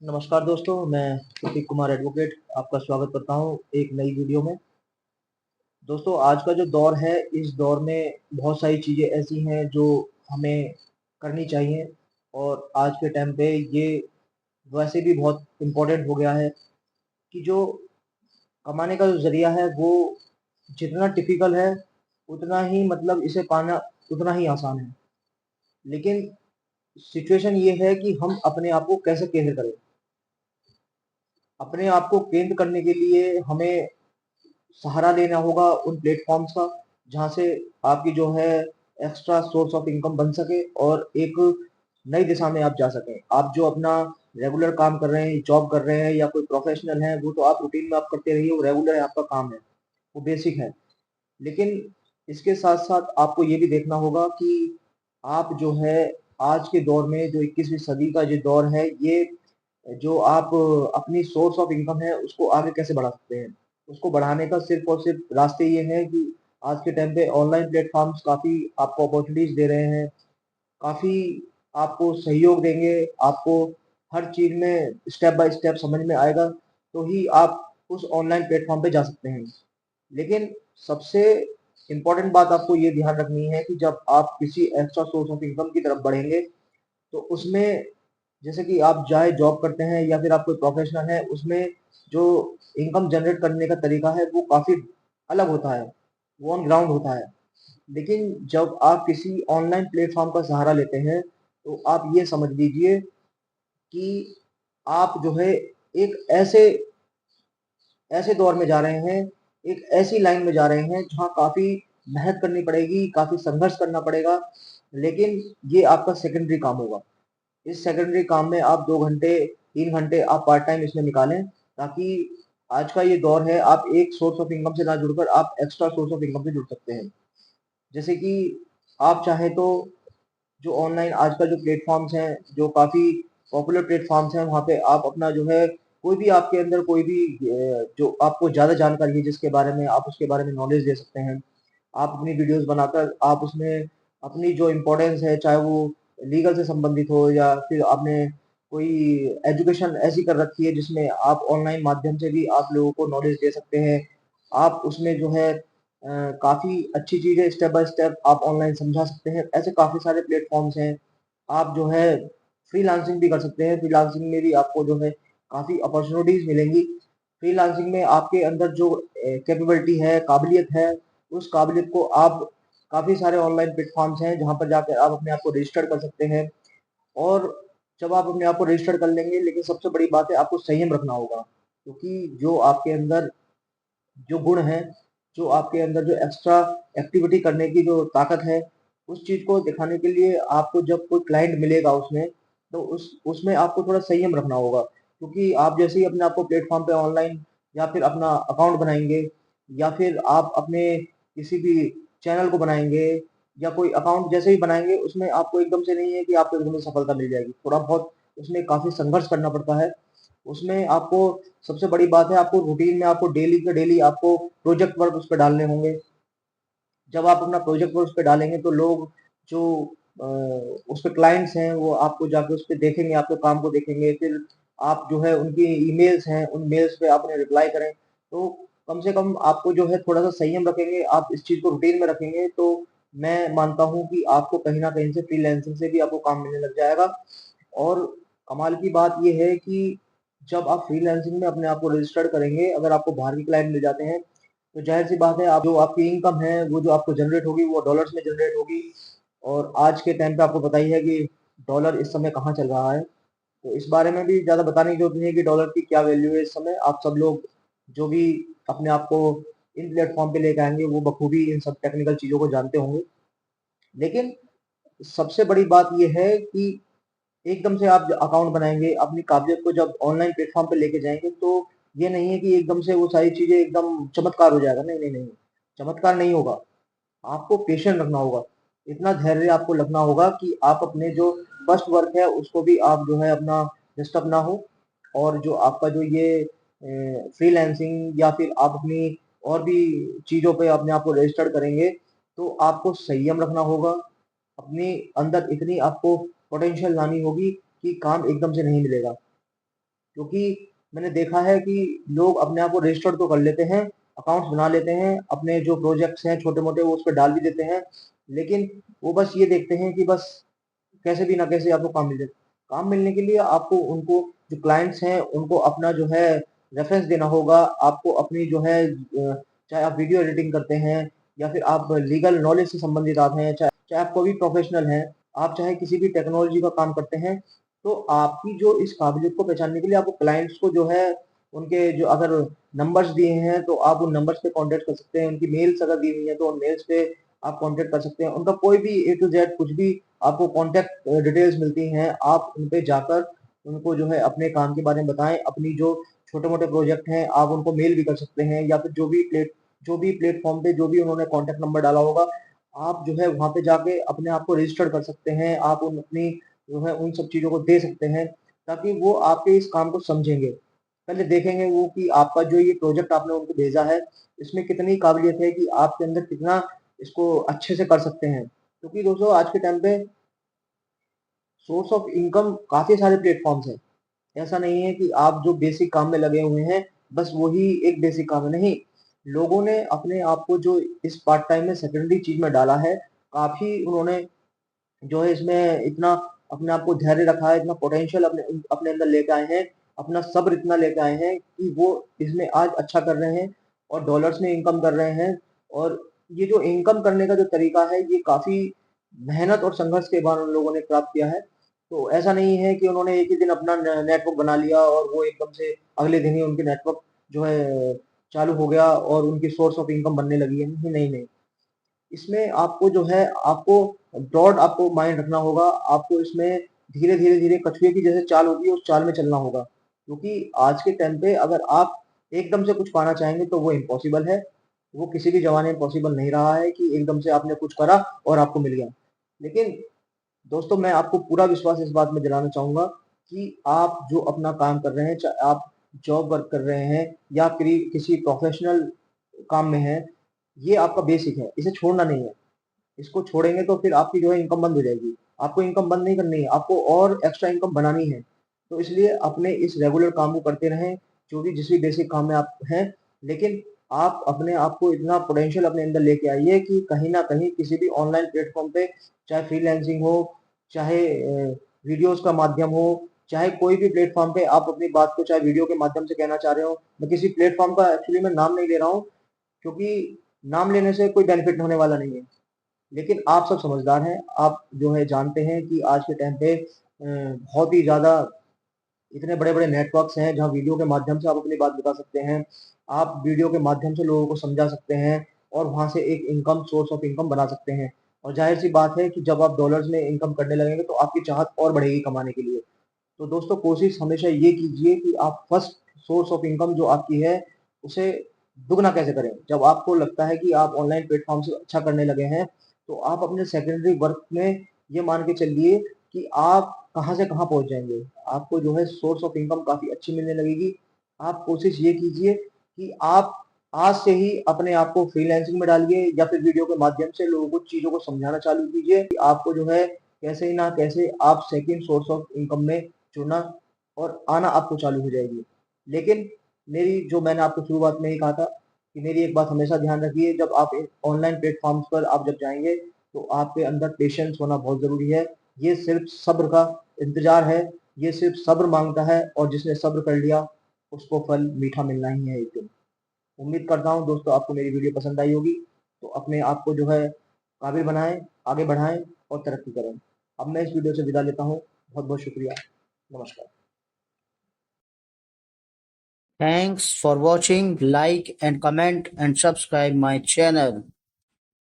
नमस्कार दोस्तों, मैं प्रतीक कुमार एडवोकेट आपका स्वागत करता हूँ एक नई वीडियो में। दोस्तों, आज का जो दौर है, इस दौर में बहुत सारी चीज़ें ऐसी हैं जो हमें करनी चाहिए और आज के टाइम पे ये वैसे भी बहुत इम्पोर्टेंट हो गया है कि जो कमाने का जो ज़रिया है वो जितना टिपिकल है उतना ही मतलब इसे पाना उतना ही आसान है। लेकिन सिचुएशन ये है कि हम अपने आप को कैसे केंद्र करें। अपने आप को केंद्र करने के लिए हमें सहारा लेना होगा उन प्लेटफॉर्म्स का जहाँ से आपकी जो है एक्स्ट्रा सोर्स ऑफ इनकम बन सके और एक नई दिशा में आप जा सकें। आप जो अपना रेगुलर काम कर रहे हैं, जॉब कर रहे हैं या कोई प्रोफेशनल है, वो तो आप रूटीन में आप करते रहिए, वो रेगुलर है, आपका काम है, वो बेसिक है। लेकिन इसके साथ साथ आपको ये भी देखना होगा कि आप जो है आज के दौर में जो 21वीं सदी का जो दौर है, ये जो आप अपनी सोर्स ऑफ इनकम है उसको आगे कैसे बढ़ा सकते हैं। उसको बढ़ाने का सिर्फ और सिर्फ रास्ते ये हैं कि आज के टाइम पे ऑनलाइन प्लेटफॉर्म्स काफ़ी आपको अपॉर्चुनिटीज दे रहे हैं, काफ़ी आपको सहयोग देंगे, आपको हर चीज़ में स्टेप बाय स्टेप समझ में आएगा, तो ही आप उस ऑनलाइन प्लेटफॉर्म पे जा सकते हैं। लेकिन सबसे इम्पोर्टेंट बात आपको ये ध्यान रखनी है कि जब आप किसी एक्स्ट्रा सोर्स ऑफ इनकम की तरफ बढ़ेंगे, तो उसमें जैसे कि आप चाहे जॉब करते हैं या फिर आप कोई प्रोफेशनल है, उसमें जो इनकम जनरेट करने का तरीका है वो काफ़ी अलग होता है, वो ऑन ग्राउंड होता है। लेकिन जब आप किसी ऑनलाइन प्लेटफॉर्म का सहारा लेते हैं, तो आप ये समझ लीजिए कि आप जो है एक ऐसे ऐसे दौर में जा रहे हैं, एक ऐसी लाइन में जा रहे हैं जहाँ काफ़ी मेहनत करनी पड़ेगी, काफ़ी संघर्ष करना पड़ेगा, लेकिन ये आपका सेकेंडरी काम होगा। इस सेकेंडरी काम में आप 2 घंटे, 3 घंटे आप पार्ट टाइम इसमें निकालें, ताकि आज का ये दौर है, आप एक सोर्स ऑफ इनकम से ना जुड़कर आप एक्स्ट्रा सोर्स ऑफ इनकम से जुड़ सकते हैं। जैसे कि आप चाहें तो जो ऑनलाइन आज का जो प्लेटफ़ॉर्म्स हैं, जो काफ़ी पॉपुलर प्लेटफ़ॉर्म्स हैं, वहाँ पे आप अपना जो है कोई भी आपके अंदर कोई भी जो आपको ज़्यादा जानकारी है जिसके बारे में, आप उसके बारे में नॉलेज दे सकते हैं। आप अपनी वीडियोज़ बनाकर आप उसमें अपनी जो इम्पोर्टेंस है, चाहे वो लीगल से संबंधित हो या फिर आपने कोई एजुकेशन ऐसी कर रखी है जिसमें आप ऑनलाइन माध्यम से भी आप लोगों को नॉलेज दे सकते हैं। आप उसमें जो है काफ़ी अच्छी चीज़ें स्टेप बाय स्टेप आप ऑनलाइन समझा सकते हैं। ऐसे काफ़ी सारे प्लेटफ़ॉर्म्स हैं। आप जो है फ्रीलांसिंग भी कर सकते हैं। फ्रीलांसिंग में भी आपको जो है काफ़ी अपॉर्च्युनिटीज़ मिलेंगी। फ्रीलांसिंग में आपके अंदर जो कैपेबिलिटी है, काबिलियत है, उस काबिलियत को आप काफ़ी सारे ऑनलाइन प्लेटफ़ॉर्म्स हैं जहाँ पर जाकर आप अपने आप को रजिस्टर कर सकते हैं। और जब आप अपने आप को रजिस्टर कर लेंगे, लेकिन सबसे बड़ी बात है आपको संयम रखना होगा। क्योंकि जो आपके अंदर जो गुण हैं, जो आपके अंदर जो एक्स्ट्रा एक्टिविटी करने की जो ताकत है, उस चीज़ को दिखाने के लिए आपको जब कोई क्लाइंट मिलेगा उसमें, तो उसमें आपको थोड़ा संयम रखना होगा। क्योंकि आप जैसे ही अपने आप को प्लेटफ़ॉर्म पे ऑनलाइन या फिर अपना अकाउंट बनाएँगे या फिर आप अपने किसी भी चैनल को बनाएँगे या कोई अकाउंट जैसे ही बनाएँगे, उसमें आपको एकदम से नहीं है कि आपको एकदम से सफलता मिल जाएगी। थोड़ा बहुत उसमें काफ़ी संघर्ष करना पड़ता है। उसमें आपको सबसे बड़ी बात है आपको रूटीन में आपको डेली के डेली आपको प्रोजेक्ट वर्क उस पे डालने होंगे। जब आप अपना प्रोजेक्ट वर्क उस पे डालेंगे तो लोग जो उस पे क्लाइंट्स हैं वो आपको जाके उस पे देखेंगे, आपके काम को देखेंगे। फिर आप जो है उनकी ईमेल्स हैं, उन मेल्स पे आप उन्हें रिप्लाई करें। तो कम से कम आपको जो है थोड़ा-सा संयम रखेंगे, आप इस चीज़ को रूटीन में रखेंगे तो मैं मानता हूँ कि आपको कहीं न कहीं से फ्रीलांसिंग से भी आपको काम मिलने लग जाएगा। और कमाल की बात ये है कि जब आप फ्रीलांसिंग में अपने आप को रजिस्टर्ड करेंगे, अगर आपको बाहर के क्लाइंट मिल जाते हैं, तो ज़ाहिर-सी बात है आप जो आपकी इनकम है, वो जो आपको जनरेट होगी, वो डॉलर्स में जनरेट होगी। और आज के टाइम पे आपको पता ही है कि डॉलर इस समय कहाँ चल रहा है। तो इस बारे में भी ज़्यादा बताने की ज़रूरत नहीं है कि डॉलर की क्या वैल्यू है इस समय। आप सब लोग जो भी अपने आप को इन प्लेटफ़ॉर्म पे लेके आएँगे, वो बखूबी इन सब टेक्निकल चीज़ों को जानते होंगे। लेकिन सबसे बड़ी बात ये है कि एकदम से आप अकाउंट बनाएँगे, अपनी काबिलियत को जब ऑनलाइन प्लेटफ़ॉर्म पे लेके जाएँगे, तो ये नहीं है कि एकदम से वो सारी चीज़ें एकदम चमत्कार हो जाएगा। नहीं, नहीं, नहीं, चमत्कार नहीं होगा। आपको पेशेंस रखना होगा। इतना धैर्य आपको रखना होगा कि आप अपने जो फर्स्ट वर्क है, उसको भी आप जो है अपना डिस्टर्ब ना हो। और जो आपका जो ये फ्रीलांसिंग या फिर आप अपनी और भी चीज़ों पे अपने आप को रजिस्टर्ड करेंगे, तो आपको संयम रखना होगा। अपने अंदर इतनी आपको पोटेंशियल लानी होगी कि काम एकदम से नहीं मिलेगा। क्योंकि मैंने देखा है कि लोग अपने आप को रजिस्टर्ड तो कर लेते हैं, अकाउंट्स बना लेते हैं, अपने जो प्रोजेक्ट्स हैं छोटे-मोटे वो उस पे डाल भी देते हैं, लेकिन वो बस ये देखते हैं कि बस कैसे भी ना कैसे आपको काम मिल जाए। काम मिलने के लिए आपको उनको जो क्लाइंट्स हैं उनको अपना जो है रेफरेंस देना होगा, आपको अपनी जो है चाहे आप वीडियो एडिटिंग करते हैं या फिर आप लीगल नॉलेज से संबंधित आप हैं, चाहे आप कोई भी प्रोफेशनल हैं, आप चाहे किसी भी टेक्नोलॉजी का काम करते हैं, तो आपकी जो इस काबिलियत को पहचानने के लिए आपको क्लाइंट्स को जो है उनके जो अगर नंबर्स दिए हैं तो आप उन नंबर्स पे कॉन्टैक्ट कर सकते हैं, उनकी मेल्स अगर दी हुई है तो उन मेल्स पे आप कॉन्टैक्ट कर सकते हैं, उनका कोई भी ए टू जेड कुछ भी आपको कॉन्टैक्ट डिटेल्स मिलती हैं, आप उन पे जाकर उनको जो है अपने काम के बारे में बताएँ, अपनी जो छोटे-मोटे प्रोजेक्ट हैं आप उनको मेल भी कर सकते हैं या फिर जो भी प्लेटफ़ॉर्म पे जो भी उन्होंने कॉन्टैक्ट नंबर डाला होगा, आप जो है वहाँ पे जाके अपने आप को रजिस्टर कर सकते हैं, आप उन अपनी जो है उन सब चीज़ों को दे सकते हैं, ताकि वो आपके इस काम को समझेंगे। पहले देखेंगे वो कि आपका जो ये प्रोजेक्ट आपने उनको भेजा है, इसमें कितनी काबिलियत है कि आपके अंदर कितना इसको अच्छे से कर सकते हैं। क्योंकि दोस्तों आज के टाइम पे सोर्स ऑफ इनकम काफ़ी सारे प्लेटफ़ॉर्म्स हैं। ऐसा नहीं है कि आप जो बेसिक काम में लगे हुए हैं, बस वही एक बेसिक काम है, नहीं। लोगों ने अपने आप को जो इस पार्ट टाइम में सेकेंडरी चीज़ में डाला है, काफ़ी उन्होंने जो है इसमें इतना अपने आप को धैर्य रखा है, इतना पोटेंशियल अपने अपने अंदर लेके आए हैं, अपना सब्र इतना लेके आए हैं कि वो इसमें आज अच्छा कर रहे हैं और डॉलर्स में इनकम कर रहे हैं। और ये जो इनकम करने का जो तरीका है, ये काफ़ी मेहनत और संघर्ष के बाद उन लोगों ने प्राप्त किया है। तो ऐसा नहीं है कि उन्होंने एक ही दिन अपना नेटवर्क बना लिया और वो एकदम से अगले दिन ही उनके नेटवर्क जो है चालू हो गया और उनकी सोर्स ऑफ इनकम बनने लगी है। नहीं, नहीं, नहीं। इसमें आपको जो है आपको ब्रॉड आपको माइंड रखना होगा, आपको इसमें धीरे, धीरे, धीरे कछुए की जैसे चाल होती है उस चाल में चलना होगा। क्योंकि आज के टाइम पे अगर आप एकदम से कुछ पाना चाहेंगे तो वो इम्पॉसिबल है। वो किसी भी ज़माने में पॉसिबल नहीं रहा है कि एकदम से आपने कुछ करा और आपको मिल गया। लेकिन दोस्तों मैं आपको पूरा विश्वास इस बात में दिलाना चाहूँगा कि आप जो अपना काम कर रहे हैं, चाहे आप जॉब वर्क कर रहे हैं या फिर किसी प्रोफ़ेशनल काम में हैं, ये आपका बेसिक है, इसे छोड़ना नहीं है। इसको छोड़ेंगे तो फिर आपकी जो है इनकम बंद हो जाएगी। आपको इनकम बंद नहीं करनी है, आपको और एक्स्ट्रा इनकम बनानी है। तो इसलिए अपने इस रेगुलर काम को करते रहें, जो भी जिस भी बेसिक काम में आप हैं, लेकिन आप अपने आप को इतना पोटेंशियल अपने अंदर लेके आइए कि कहीं न कहीं किसी भी ऑनलाइन प्लेटफ़ॉर्म पे चाहे फ्रीलांसिंग हो, चाहे वीडियोज़ का माध्यम हो, चाहे कोई भी प्लेटफ़ॉर्म पे आप अपनी बात को चाहे वीडियो के माध्यम से कहना चाह रहे हो। मैं किसी प्लेटफ़ॉर्म का एक्चुअली मैं नाम नहीं ले रहा हूँ, क्योंकि नाम लेने से कोई बेनिफिट होने वाला नहीं है। लेकिन आप सब समझदार हैं, आप जो है जानते हैं कि आज के टाइम पे बहुत ही ज़्यादा इतने बड़े-बड़े नेटवर्क्स हैं जहाँ वीडियो के माध्यम से आप अपनी बात बता सकते हैं। आप वीडियो के माध्यम से लोगों को समझा सकते हैं और वहाँ से एक इनकम सोर्स ऑफ इनकम बना सकते हैं। और ज़ाहिर-सी बात है कि जब आप डॉलर्स में इनकम करने लगेंगे तो आपकी चाहत और बढ़ेगी कमाने के लिए। तो दोस्तों कोशिश हमेशा ये कीजिए कि आप फर्स्ट सोर्स ऑफ इनकम जो आपकी है, उसे दुगना कैसे करें। जब आपको लगता है कि आप ऑनलाइन प्लेटफ़ॉर्म से अच्छा करने लगे हैं, तो आप अपने सेकेंडरी वर्क में ये मान के चलिए कि आप कहाँ से कहाँ पहुँच जाएँगे। आपको जो है सोर्स ऑफ इनकम काफ़ी अच्छी मिलने लगेगी। आप कोशिश ये कीजिए कि आप आज से ही अपने आप को फ्रीलांसिंग में डालिए या फिर वीडियो के माध्यम से लोगों को चीज़ों को समझाना चालू कीजिए कि आपको जो है कैसे ना कैसे आप सेकंड सोर्स ऑफ इनकम में जुड़ना और आना आपको चालू हो जाएगी। लेकिन मेरी जो मैंने आपको शुरुआत में ही कहा था कि मेरी एक बात हमेशा ध्यान रखिए, जब आप ऑनलाइन प्लेटफ़ॉर्म्स पर आप जब जाएँगे, तो आपके अंदर पेशेंस होना बहुत ज़रूरी है। ये सिर्फ़ सब्र का इंतज़ार है, ये सिर्फ़ सब्र माँगता है और जिसने सब्र कर लिया, उसको फल मीठा मिलना ही है एक दिन। उम्मीद करता हूँ दोस्तों आपको मेरी वीडियो पसंद आई होगी, तो अपने आप को जो है काबिल बनाएँ, आगे बढ़ाएँ और तरक्की करें। अब मैं इस वीडियो से विदा लेता हूँ। बहुत-बहुत शुक्रिया। नमस्कार। Thanks for watching. Like and comment and subscribe my channel.